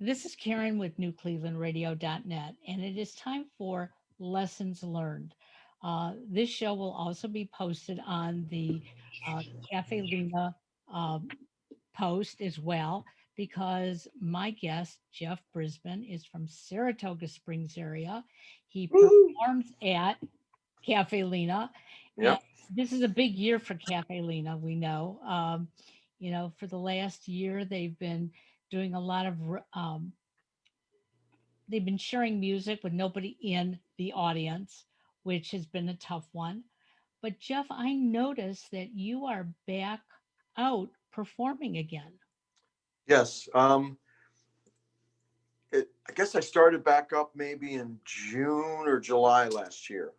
This is Karen with NewClevelandRadio.net, and it is time for Lessons Learned. This show will also be posted on the Cafe Lena um, post as well, because my guest, Jeff Brisbin, is from Saratoga Springs area. He Woo! performs at Cafe Lena, and Yep. this is a big year for Cafe Lena. We know, for the last year they've been doing a lot of they've been sharing music with nobody in the audience, which has been a tough one. But Jeff, I noticed that you are back out performing again. Yes. I guess I started back up maybe in June or July last year,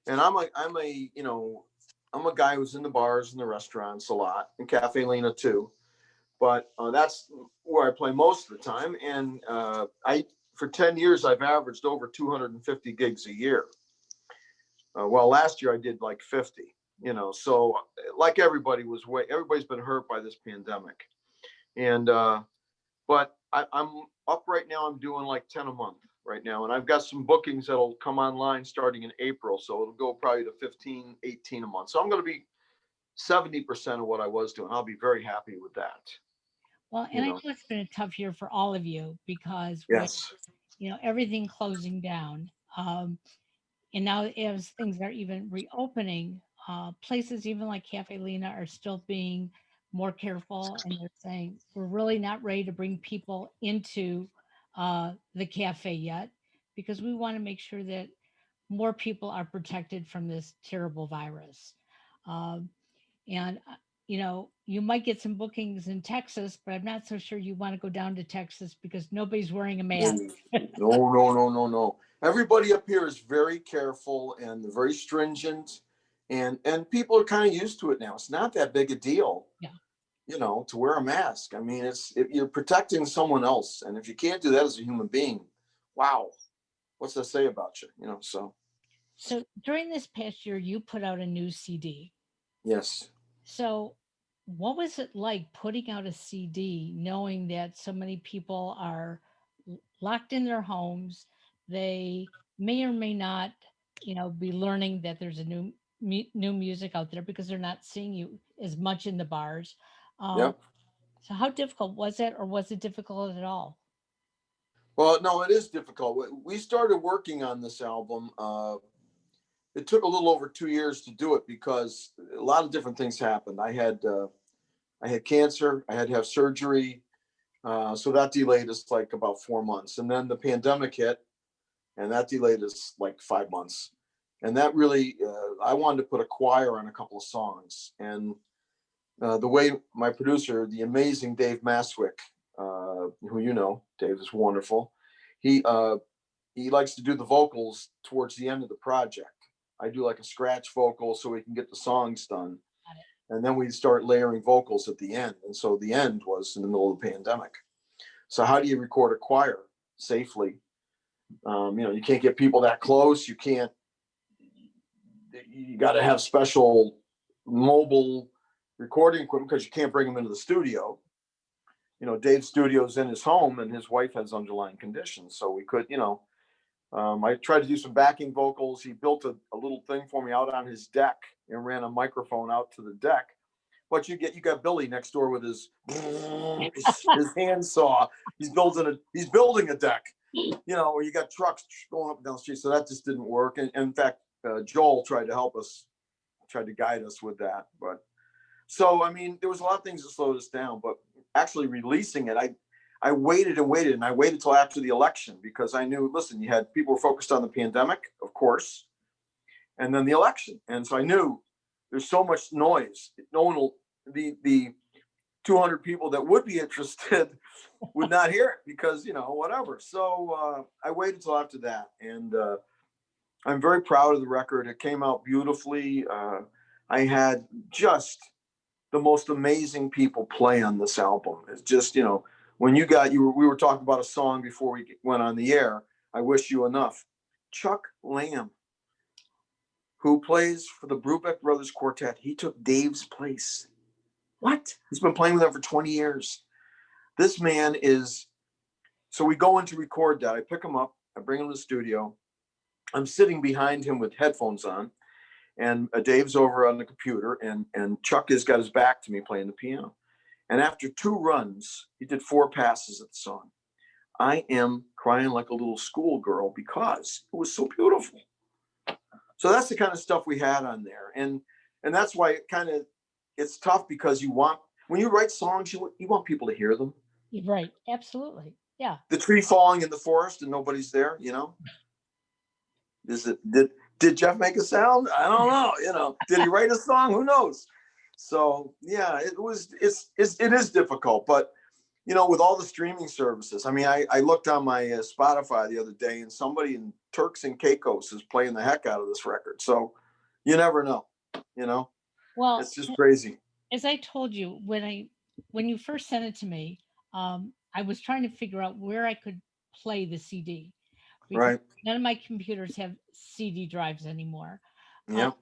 and I'm a guy who's in the bars and the restaurants a lot, and Cafe Lena too. But that's where I play most of the time, and I for 10 years I've averaged over 250 gigs a year. Well, last year I did like 50. So like everybody's been hurt by this pandemic, and but I'm up right now. I'm doing like 10 a month right now, and I've got some bookings that'll come online starting in April, so it'll go probably to 15, 18 a month. So I'm going to be 70% of what I was doing. I'll be very happy with that. Well, and You I know, know it's been a tough year for all of you because with yes, everything closing down, and now as things are even reopening, places even like Cafe Lena are still being more careful, and they're saying we're really not ready to bring people into the cafe yet because we want to make sure that more people are protected from this terrible virus. Um, and you might get some bookings in Texas, but I'm not so sure you want to go down to Texas because nobody's wearing a no, mask. no. Everybody up here is very careful and very stringent, and people are kind of used to it now. It's not that big a deal, Yeah. to wear a mask. I mean, you're protecting someone else, and if you can't do that as a human being, wow, what's that say about you? So So during this past year, you put out a new CD. yes. So what was it like putting out a CD, knowing that so many people are locked in their homes? They may or may not, be learning that there's a new music out there because they're not seeing you as much in the bars. Um, Yep. so how difficult was it, or was it difficult at all? Well, no, it is difficult. We started working on this album. It took a little over 2 years to do it because a lot of different things happened. I had cancer. I had to have surgery, so that delayed us like about 4 months, and then the pandemic hit, and that delayed us like 5 months. And that really, I wanted to put a choir on a couple of songs, and the way my producer, the amazing Dave Maswick, who Dave is wonderful. He he likes to do the vocals towards the end of the project. I do like a scratch vocal so we can get the songs done, Got it. and then we start layering vocals at the end. And so the end was in the middle of the pandemic. So how do you record a choir safely? You can't get people that close. You can't. You got to have special mobile recording equipment because you can't bring them into the studio. Dave's studio's in his home, and his wife has underlying conditions, so we could, I tried to do some backing vocals. He built a little thing for me out on his deck and ran a microphone out to the deck. But you got Billy next door with his handsaw. He's building a deck. Or you got trucks going up and down the street. So that just didn't work. And in fact, Joel tried to help us, tried to guide us with that. But so I mean, there was a lot of things that slowed us down. But actually releasing it, I waited and waited, and I waited till after the election because I knew, listen, you had people were focused on the pandemic, of course, and then the election. And so I knew there's so much noise. No one will, the 200 people that would be interested would not hear it because, whatever. So I waited till after that. And I'm very proud of the record. It came out beautifully. I had just the most amazing people play on this album. It's just, when we were talking about a song before we went on the air, I Wish You Enough. Chuck Lamb, who plays for the Brubeck Brothers Quartet, he took Dave's place. What? He's been playing with them for 20 years. This man is So we go in to record that. I pick him up. I bring him to the studio. I'm sitting behind him with headphones on, and Dave's over on the computer, and Chuck has got his back to me playing the piano. And after 2 runs, he did 4 passes of the song. I am crying like a little schoolgirl because it was so beautiful. So that's the kind of stuff we had on there, and that's why it's tough, because when you write songs, you want people to hear them. Right. Absolutely. Yeah. The tree falling in the forest and nobody's there. Did Jeff make a sound? I don't know. Did he write a song? Who knows? So yeah, it is difficult, but with all the streaming services, I mean, I looked on my Spotify the other day, and somebody in Turks and Caicos is playing the heck out of this record. So you never know, Well, it's just crazy. As I told you, when you first sent it to me, I was trying to figure out where I could play the CD, because Right. none of my computers have CD drives anymore. Yeah.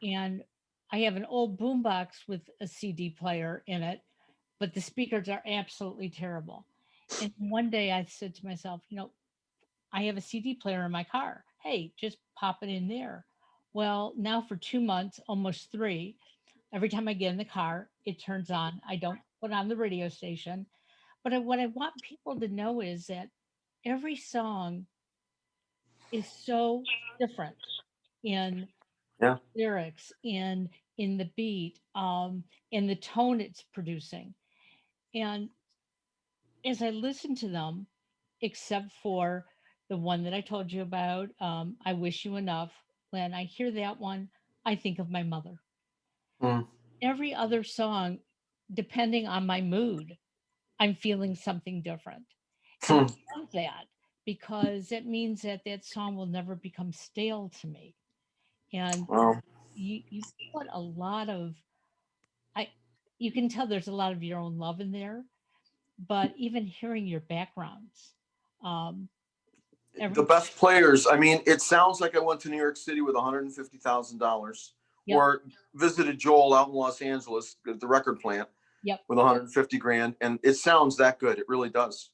And I have an old boombox with a CD player in it, but the speakers are absolutely terrible. And one day I said to myself, I have a CD player in my car. Hey, just pop it in there. Well, now for 2 months, almost 3, every time I get in the car, it turns on. I don't put on the radio station. But what I want people to know is that every song is so different in Yeah. lyrics, in the beat, in the tone it's producing. And as I listen to them, except for the one that I told you about, I Wish You Enough, when I hear that one, I think of my mother. Mm. Every other song, depending on my mood, I'm feeling something different. And Hmm. I love that, because it means that that song will never become stale to me. And Well, you put a lot of, I you can tell there's a lot of your own love in there, but even hearing your backgrounds, um, the every best players. I mean, it sounds like I went to New York City with $150,000, yep, or visited Joel out in Los Angeles at the record plant yep. with 150 grand, and it sounds that good. It really does.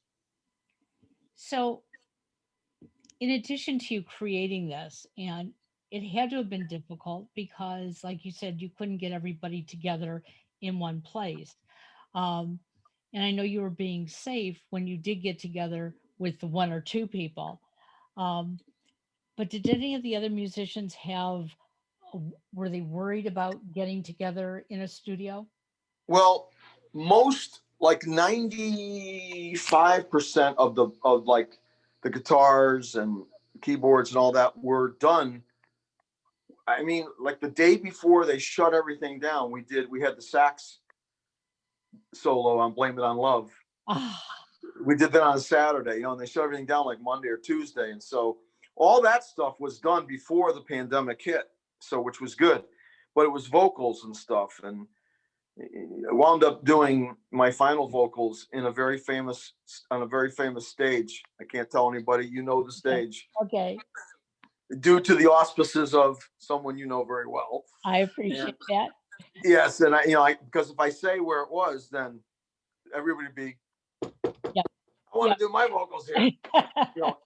So in addition to you creating this, and it had to have been difficult because, like you said, you couldn't get everybody together in one place. Um, and I know you were being safe when you did get together with the 1 or 2 people. Um, but did any of the other musicians were they worried about getting together in a studio? Well, most, like 95% of like the guitars and keyboards and all that were done. I mean, like the day before they shut everything down, we had the sax solo on Blame It on Love. Ah, We did that on a Saturday, and they shut everything down like Monday or Tuesday. And so all that stuff was done before the pandemic hit. So, which was good, but it was vocals and stuff. And I wound up doing my final vocals on a very famous stage. I can't tell anybody, the okay. stage, Okay. due to the auspices of someone very well. I And appreciate that. yes, and because if I say where it was, then everybody would be, Yep. I want to do my vocals here. Yep.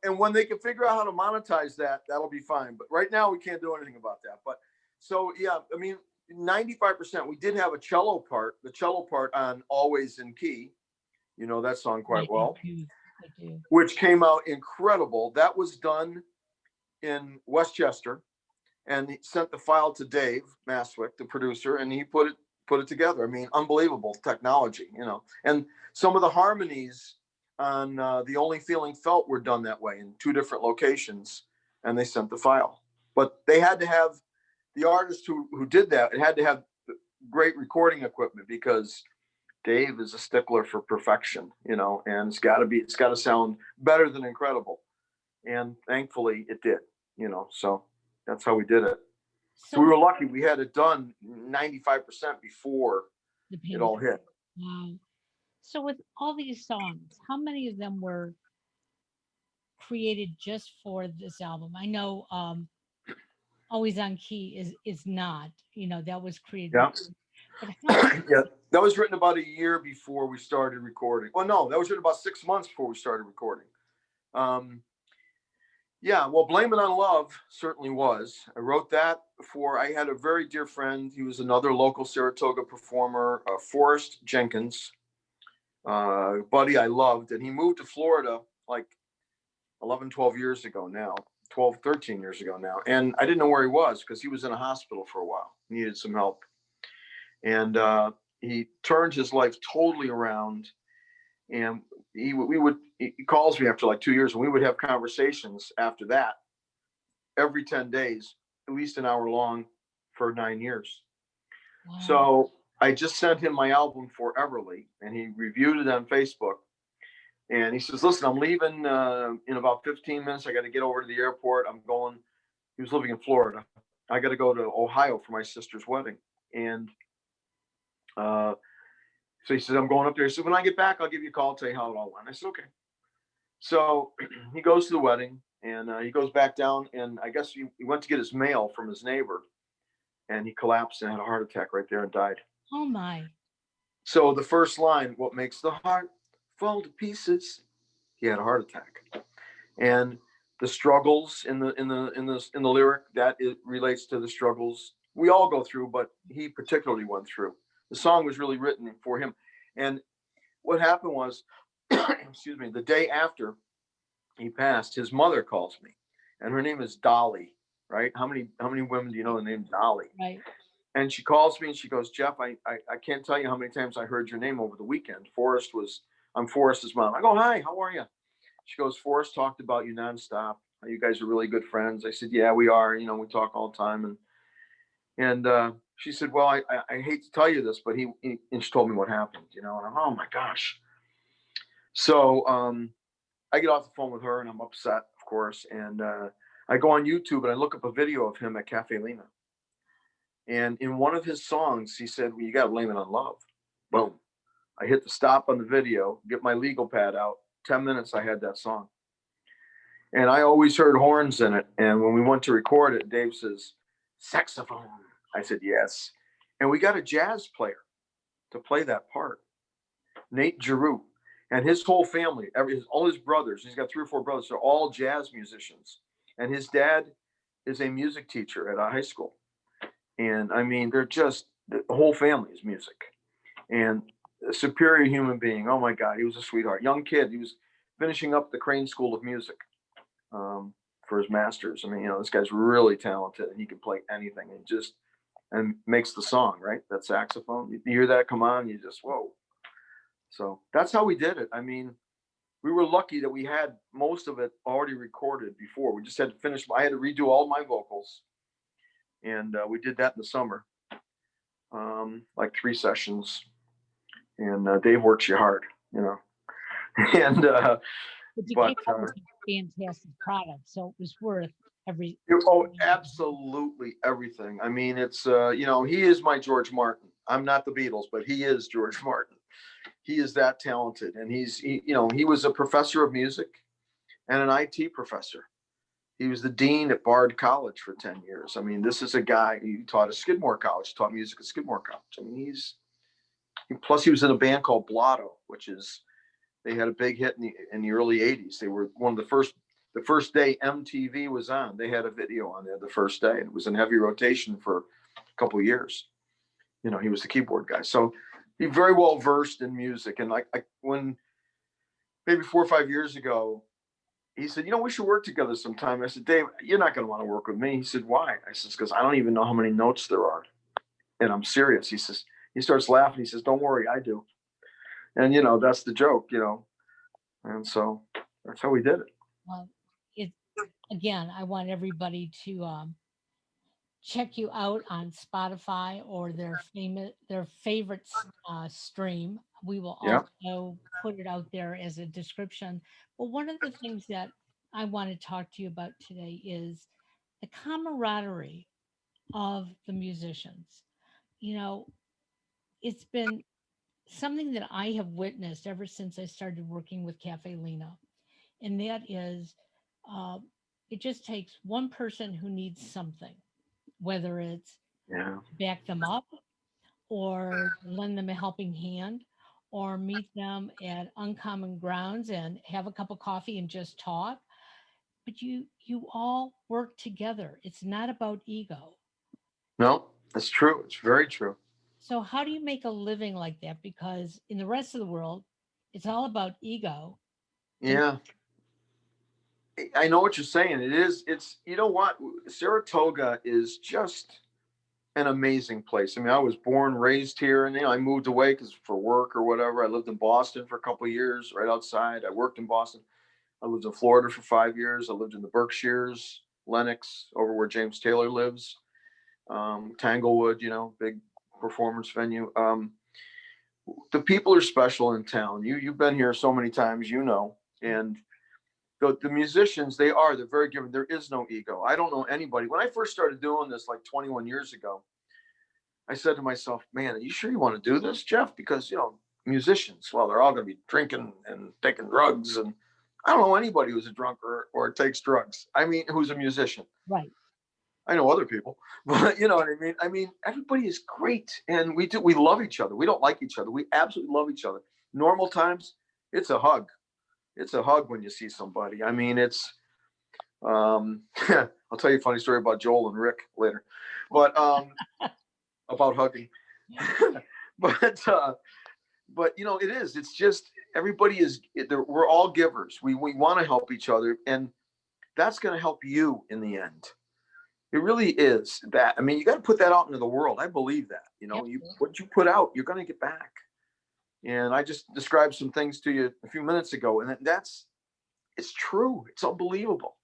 And when they can figure out how to monetize that, that'll be fine. But right now we can't do anything about that. But so yeah, I mean, 95%. We did have the cello part on Always in Key. You know that song I quite well, do. I do. which came out incredible. That was done in Westchester, and he sent the file to Dave Maswick, the producer, and he put it together. I mean, unbelievable technology, And some of the harmonies on The Only Feeling Felt were done that way in 2 different locations, and they sent the file. But they had to have the artist who did that. It had to have great recording equipment, because Dave is a stickler for perfection, and it's got to sound better than incredible. And thankfully it did, so that's how we did it. So we So were lucky. We had it done 95% before the it pandemic. all hit. Wow. So with all these songs, how many of them were created just for this album? I know Always on Key is not, that was created. Yeah. But how? Yeah, that was written about a year before we started recording. Well, no, that was written about 6 months before we started recording. Um, yeah, well, Blame It on Love certainly was. I wrote that before. I had a very dear friend. He was another local Saratoga performer, Forrest Jenkins, buddy I loved. And he moved to Florida like 11, 12 years ago now, 12, 13 years ago now. And I didn't know where he was because he was in a hospital for a while, needed some help. And he turned his life totally around. And he calls me after like 2 years, and we would have conversations after that every 10 days, at least an hour long for 9 years. Wow. So I just sent him my album for Everly, and he reviewed it on Facebook. And he says, "Listen, I'm leaving in about 15 minutes. I got to get over to the airport. I'm going." He was living in Florida. I got to go to Ohio for my sister's wedding. And uh, so he says, "I'm going up there." He said, "When I get back, I'll give you a call, tell you how it all went." I said, "Okay." So he goes to the wedding, and he goes back down. And I guess he went to get his mail from his neighbor, and he collapsed and had a heart attack right there and died. Oh my. So the first line, "What makes the heart fall to pieces?" He had a heart attack. And the struggles in the lyric, that it relates to the struggles we all go through, but he particularly went through. The song was really written for him. And what happened was, excuse me, the day after he passed, his mother calls me, and her name is Dolly. Right? How many women do you know the name Dolly? Right. And she calls me and she goes, "Jeff, I can't tell you how many times I heard your name over the weekend. I'm Forrest's mom." I go, "Hi, how are you?" She goes, "Forrest talked about you nonstop. You guys are really good friends." I said, "Yeah, we are. We talk all the time." And she said, "Well, I hate to tell you this, but he," and she told me what happened. And I'm, oh my gosh. So I get off the phone with her and I'm upset, of course. And I go on YouTube and I look up a video of him at Cafe Lena. And in one of his songs, he said, "Well, you got to blame it on love." Boom. I hit the stop on the video, get my legal pad out. 10 minutes, I had that song. And I always heard horns in it. And when we went to record it, Dave says, "Saxophone." I said, "Yes." And we got a jazz player to play that part, Nate Giroux. And his whole family, all his brothers, he's got 3 or 4 brothers, they're all jazz musicians. And his dad is a music teacher at a high school. And I mean, the whole family is music. And a superior human being. Oh my God, he was a sweetheart. Young kid. He was finishing up the Crane School of Music for his master's. I mean, this guy's really talented and he can play anything and makes the song, right? That saxophone. You hear that come on, you just, whoa. So that's how we did it. I mean, we were lucky that we had most of it already recorded before. We just had to finish. I had to redo all my vocals, and we did that in the summer, like 3 sessions. And Dave works you hard, you know. And But you but came up with a fantastic product, so it was worth every. oh, absolutely everything. I mean, it's he is my George Martin. I'm not the Beatles, but he is George Martin. He is that talented, and he was a professor of music and an IT professor. He was the dean at Bard College for 10 years. I mean, this is a guy. He taught at Skidmore College, taught music at Skidmore College. I mean, plus he was in a band called Blotto, which is they had a big hit in the early '80s. They were one of the first day MTV was on. They had a video on there the first day, and it was in heavy rotation for a couple of years. He was the keyboard guy, so he very well versed in music. And like when maybe 4 or 5 years ago, he said, "We should work together sometime." I said, "Dave, you're not going to want to work with me." He said, "Why?" I said, "Because I don't even know how many notes there are." And I'm serious. He starts laughing. He says, "Don't worry, I do." And that's the joke. And so that's how we did it. Well, it again, I want everybody to check you out on Spotify or their favorite stream. We will Yeah. also put it out there as a description. But one of the things that I want to talk to you about today is the camaraderie of the musicians. You know, it's been something that I have witnessed ever since I started working with Cafe Lena, and that is uh, it just takes one person who needs something, whether it's Yeah. back them up or lend them a helping hand or meet them at uncommon grounds and have a cup of coffee and just talk. But you all work together. It's not about ego. No, that's true. It's very true. So how do you make a living like that? Because in the rest of the world, it's all about ego. And Yeah. I know what you're saying. It is. It's, you know what? Saratoga is just an amazing place. I mean, I was born, raised here, and I moved away because for work or whatever. I lived in Boston for a couple of years, right outside. I worked in Boston. I lived in Florida for 5 years. I lived in the Berkshires, Lenox, over where James Taylor lives, Tanglewood. Big performance venue. The people are special in town. You've been here so many times, and the musicians, they're very given. There is no ego. I don't know anybody. When I first started doing this like 21 years ago, I said to myself, man, are you sure you want to do this, Jeff? Because, musicians, well, they're all going to be drinking and taking drugs. And I don't know anybody who's a drunk or takes drugs. I mean, who's a musician. right. I know other people, but you know what I mean? I mean, everybody is great. And we love each other. We don't like each other. We absolutely love each other. Normal times, it's a hug. It's a hug when you see somebody. I mean, I'll tell you a funny story about Joel and Rick later, but about hugging. but it is. It's just everybody we're all givers. We want to help each other, and that's going to help you in the end. It really is that. I mean, you got to put that out into the world. I believe that. Absolutely. What you put out, you're going to get back. And I just described some things to you a few minutes ago, and it's true. It's unbelievable.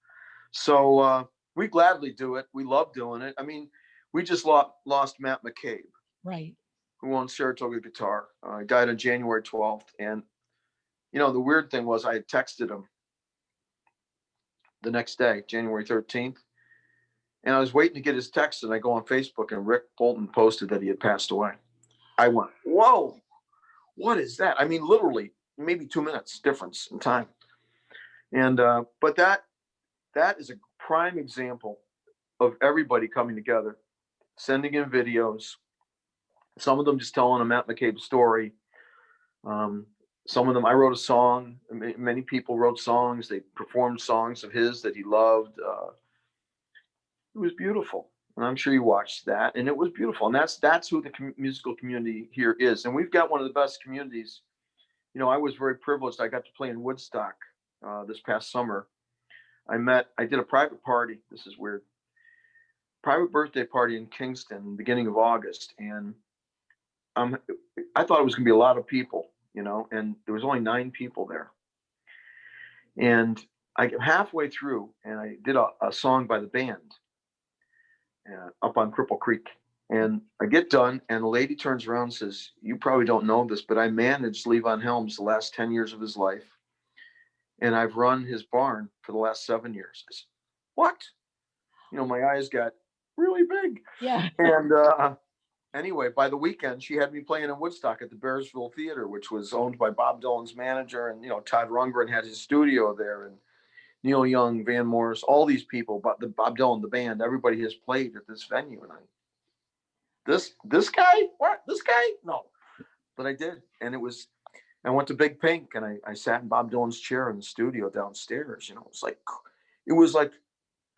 So we gladly do it. We love doing it. I mean, we just lost Matt McCabe, Right. who owns Saratoga Guitar. He died on January 12th. And, the weird thing was I had texted him the next day, January 13th. And I was waiting to get his text. And I go on Facebook and Rick Bolton posted that he had passed away. I went, whoa, what is that? I mean, literally, maybe 2 minutes difference in time. And, but that is a prime example of everybody coming together, sending in videos, some of them just telling a Matt McCabe story. Some of them, I wrote a song. Many people wrote songs. They performed songs of his that he loved. It was beautiful, and I'm sure you watched that, and it was beautiful. And that's who the musical community here is. And we've got one of the best communities. I was very privileged. I got to play in Woodstock this past summer. I did a private party. This is weird. Private birthday party in Kingston, beginning of August, and I thought it was going to be a lot of people, and there was only 9 people there. And I get halfway through, and I did a song by the band up on Cripple Creek. And I get done, and the lady turns around and says, "You probably don't know this, but I managed Levon Helms the last 10 years of his life, and I've run his barn for the last 7 years." I said, "What?" My eyes got really big. Yeah. And anyway, by the weekend, she had me playing in Woodstock at the Bearsville Theater, which was owned by Bob Dylan's manager. And, Todd Rundgren had his studio there. And Neil Young, Van Morris, all these people, but the Bob Dylan, the band, everybody has played at this venue. And this guy? What? This guy? No. But I did. And I went to Big Pink, and I sat in Bob Dylan's chair in the studio downstairs. It was like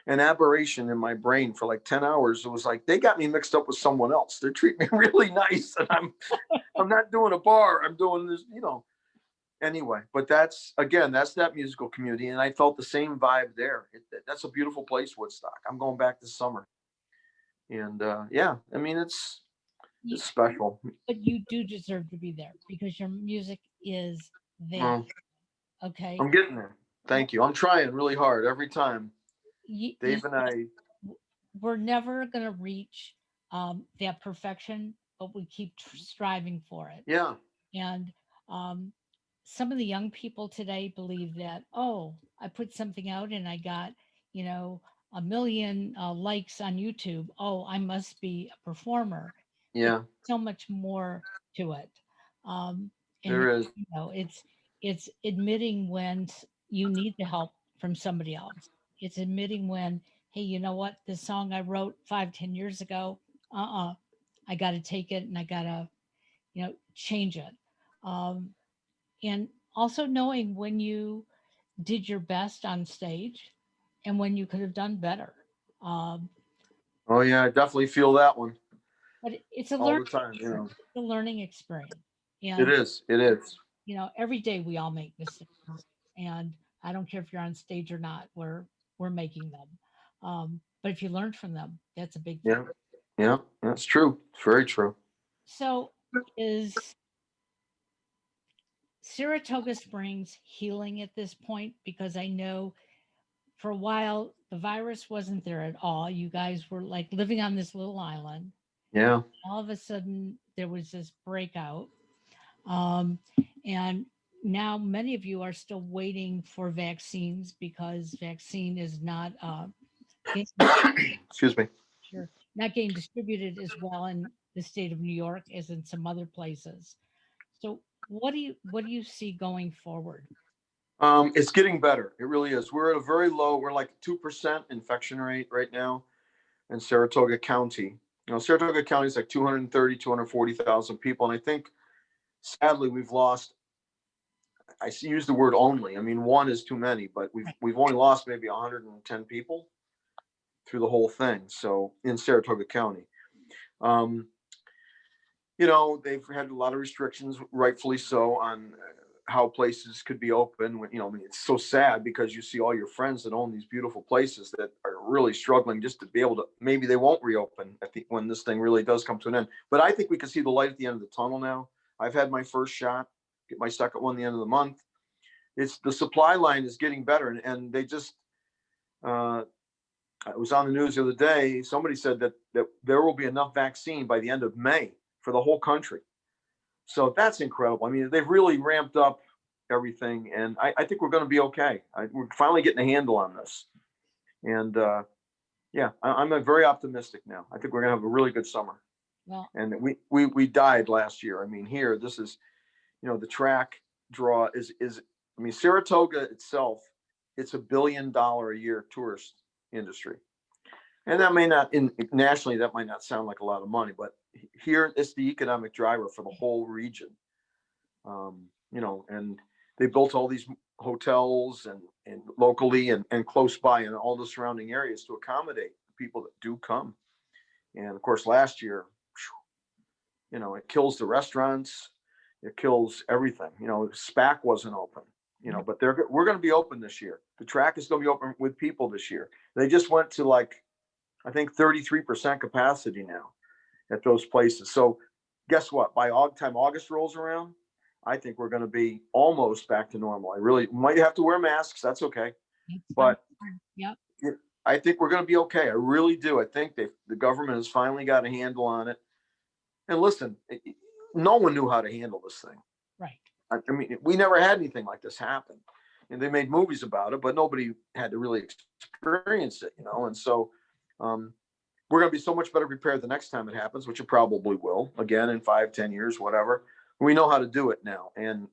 an aberration in my brain for like 10 hours. It was like they got me mixed up with someone else. They're treating me really nice, and I'm not doing a bar. I'm doing this, Anyway, but that's that musical community, and I felt the same vibe there. That's a beautiful place, Woodstock. I'm going back this summer, and yeah, I mean You, it's special. but you do deserve to be there because your music is that. Well, Okay. I'm getting there. Thank you. I'm trying really hard every time. You Dave and I, we're never going to reach that perfection, but we keep striving for it. yeah, And um, some of the young people today believe that, oh, I put something out and I got, you know, a million likes on YouTube. Oh, I must be a performer. It's yeah, so much more to it. Um, and there is. it's admitting when you need the help from somebody else. It's admitting when, hey, you know what? This song I wrote 5, 10 years ago, uh-uh, I got to take it and I got to, change it. Um, and also knowing when you did your best on stage and when you could have done better. Um, Oh yeah, I definitely feel that one but it's a all learning the time. experience. It's a learning experience. It And, is. It is. every day we all make mistakes. And I don't care if you're on stage or not, we're making them. But if you learn from them, that's a big thing. Yeah. Yeah. That's true. It's very true. So is Saratoga Springs healing at this point? Because I know for a while the virus wasn't there at all. You guys were like living on this little island. Yeah. All of a sudden there was this breakout. Um, and now many of you are still waiting for vaccines because vaccine is not getting, Excuse me. sure, not getting distributed as well in the state of New York as in some other places. So what do you see going forward? It's getting better. It really is. We're at a very low. We're like 2% infection rate right now in Saratoga County. Saratoga County is like 230, 240,000 people, and I think sadly we've lost. Use the word only. I mean, one is too many, but we've Right. we've only lost maybe 110 people through the whole thing. So in Saratoga County, um, they've had a lot of restrictions, rightfully so, on how places could be open. I mean, it's so sad because you see all your friends that own these beautiful places that are really struggling just to be able to. Maybe they won't reopen when this thing really does come to an end. But I think we can see the light at the end of the tunnel now. I've had my first shot, get my second one at the end of the month. It's the supply line is getting better, and they just. I was on the news the other day. Somebody said that there will be enough vaccine by the end of May for the whole country. So that's incredible. I mean, they've really ramped up everything, and I think we're going to be okay. We're finally getting a handle on this, and yeah, I'm very optimistic now. I think we're going to have a really good summer. Well, And we died last year. I mean, here this is the track draw is. I mean, Saratoga itself, it's $1 billion a year tourist industry, and that may not nationally that might not sound like a lot of money, but here it's the economic driver for the whole region. And they built all these hotels and locally and close by in all the surrounding areas to accommodate people that do come. And of course, last year, it kills the restaurants, it kills everything. SPAC wasn't open. But we're going to be open this year. The track is going to be open with people this year. They just went to like I think 33% capacity now at those places. So guess what? By time August rolls around, I think we're going to be almost back to normal. I really might have to wear masks. That's okay. it's fine. But Yep. I think we're going to be okay. I really do. I think the government has finally got a handle on it. And listen, no one knew how to handle this thing. Right. I mean, we never had anything like this happen. And they made movies about it, but nobody had to really experience it. And so um, we're going to be so much better prepared the next time it happens, which it probably will again in 5, 10 years, whatever. We know how to do it now, and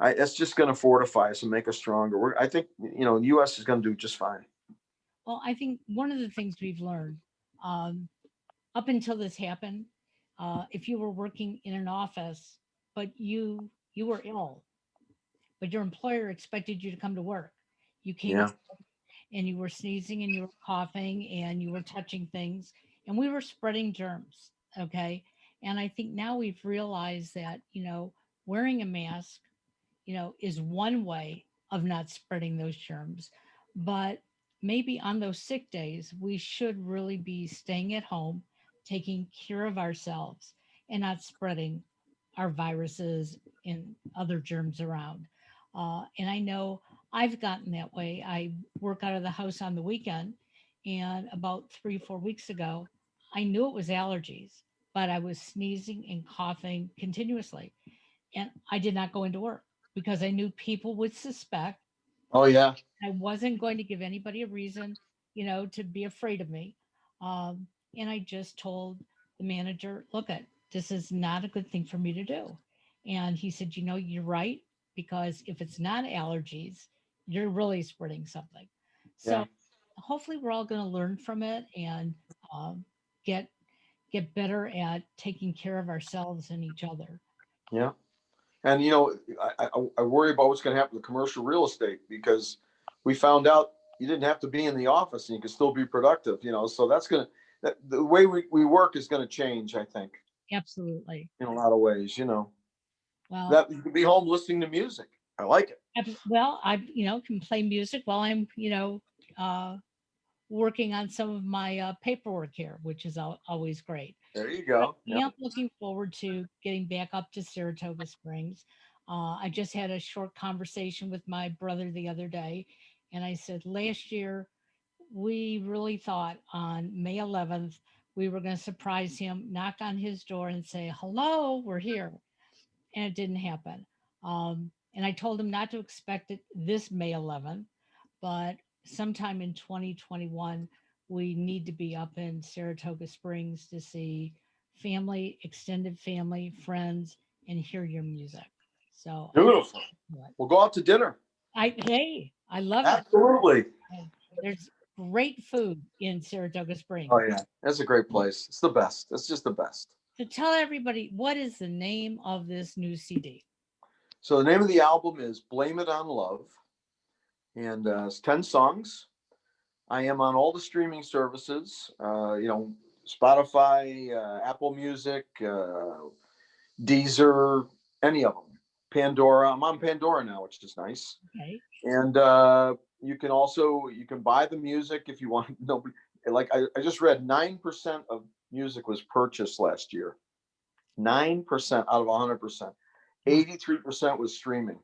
it's just going to fortify us and make us stronger. I think the U.S. is going to do just fine. Well, I think one of the things we've learned um, up until this happened, if you were working in an office, but you were ill, but your employer expected you to come to work, you came Yeah, and you were sneezing and you were coughing and you were touching things and we were spreading germs. Okay. And I think now we've realized that, wearing a mask, is one way of not spreading those germs. But maybe on those sick days, we should really be staying at home, taking care of ourselves, and not spreading our viruses and other germs around. And I know I've gotten that way. I work out of the house on the weekend, and about 3, 4 weeks ago, I knew it was allergies, but I was sneezing and coughing continuously. And I did not go into work because I knew people would suspect. oh yeah, I wasn't going to give anybody a reason, to be afraid of me. Um, and I just told the manager, look, this is not a good thing for me to do. And he said, you're right, because if it's not allergies, you're really spreading something. So yeah. hopefully we're all going to learn from it and um, get get better at taking care of ourselves and each other. Yeah. And I worry about what's going to happen to commercial real estate, because we found out you didn't have to be in the office and you can still be productive. So the way we work is going to change, I think, Absolutely. in a lot of ways. Well, That you can be home listening to music. I like it. well, I can play music while I'm uh, working on some of my paperwork here, which is always great. There you But go. I Yeah. am looking forward to getting back up to Saratoga Springs. I just had a short conversation with my brother the other day, and I said last year we really thought on May 11th we were going to surprise him, knock on his door, and say, "Hello, we're here." And it didn't happen. And I told him not to expect it this May 11th, but sometime in 2021, we need to be up in Saratoga Springs to see family, extended family, friends, and hear your music. So I'm Beautiful. We'll go out to dinner. hey, I love it. Absolutely. And there's great food in Saratoga Oh Springs. yeah, that's a great place. It's the best. It's just the best. So tell everybody, what is the name of this new CD? So the name of the album is "Blame It on Love," and it's 10 songs. I am on all the streaming services. Spotify, Apple Music, Deezer, any of them. Pandora. I'm on Pandora now, which is nice. Okay. And you can buy the music if you want. No, like I just read 9% of music was purchased last year. 9% out of 100%. 83% was streaming.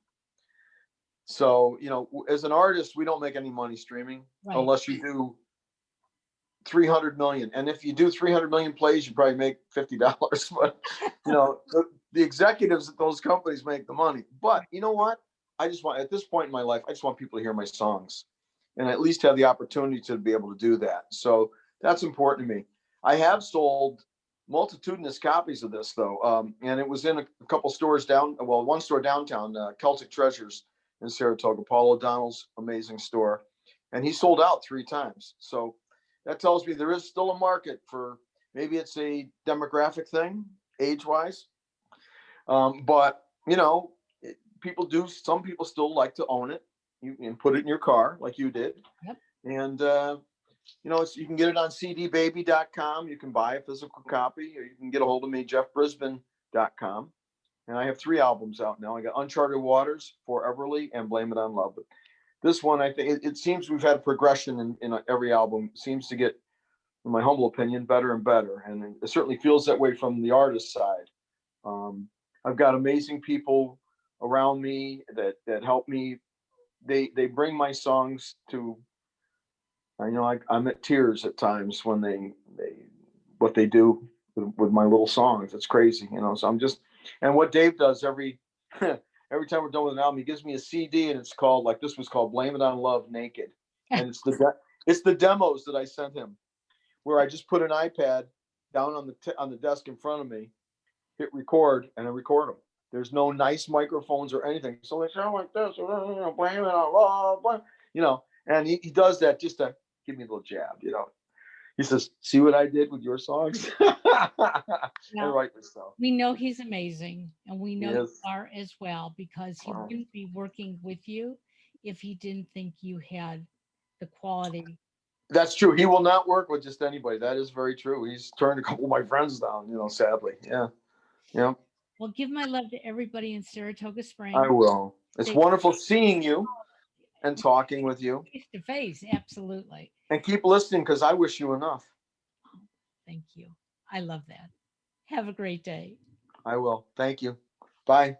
So, as an artist, we don't make any money streaming Right. unless you do 300 million. And if you do 300 million plays, you probably make $50. But, the executives at those companies make the money. But you know what? At this point in my life, I just want people to hear my songs and at least have the opportunity to be able to do that. So that's important to me. I have sold multitudinous copies of this, though. And it was in a couple stores one store downtown, Celtic Treasures in Saratoga, Paul O'Donnell's amazing store. And he sold out 3 times. So that tells me there is still a market for, maybe it's a demographic thing, age-wise. But some people still like to own it. You can put it in your car like you did. Yep. And you can get it on cdbaby.com. You can buy a physical copy, or you can get a hold of me, jeffbrisbin.com. And I have 3 albums out now. I got Uncharted Waters, Foreverly, and Blame It on Love. But this one, I think it seems we've had a progression in every album. It seems to get, in my humble opinion, better and better. And it certainly feels that way from the artist side. I've got amazing people around me that help me. They bring my songs to. I'm at tears at times when they what they do with my little songs. It's crazy, So I'm just, and what Dave does every every time we're done with an album, he gives me a CD, and it's called, like this was called "Blame It on Love Naked," and it's the demos that I sent him, where I just put an iPad down on the desk in front of me, hit record, and I record them. There's no nice microphones or anything, so they sound like this. Blame it on love, and he does that just to give me a little jab. He says, "See what I did with your songs?" And rightly so. We know he's amazing, and we know you Yes. are as well, because he Wow. wouldn't be working with you if he didn't think you had the quality. That's true. He will not work with just anybody. That is very true. He's turned a couple of my friends down, sadly. Yeah. Yeah. Well, give my love to everybody in Saratoga I Springs. will. It's They wonderful seeing you and talking with you. face to face, absolutely. And keep listening, because I wish you enough. Thank you. I love that. Have a great day. I will. Thank you. Bye.